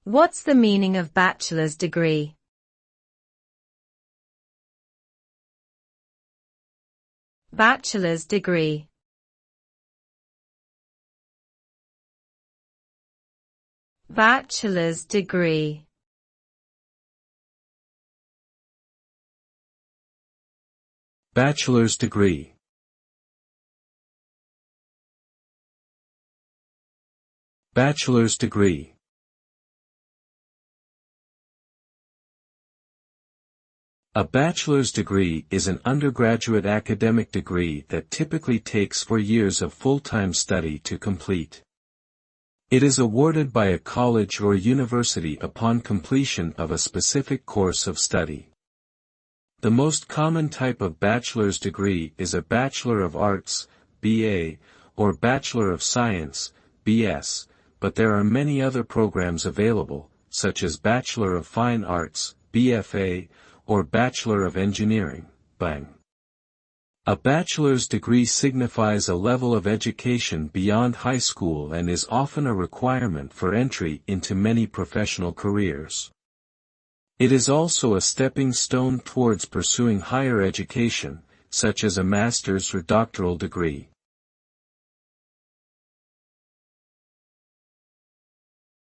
What's the meaning of bachelor's degree? Bachelor's degree. Bachelor's degree. Bachelor's degree. Bachelor's degree. A bachelor's degree is an undergraduate academic degree that typically takes 4 years of full-time study to complete. It is awarded by a college or university upon completion of a specific course of study. The most common type of bachelor's degree is a Bachelor of Arts, BA, or Bachelor of Science, BS, but there are many other programs available, such as Bachelor of Fine Arts, BFA, or Bachelor of Engineering, BEng. A bachelor's degree signifies a level of education beyond high school and is often a requirement for entry into many professional careers. It is also a stepping stone towards pursuing higher education, such as a master's or doctoral degree.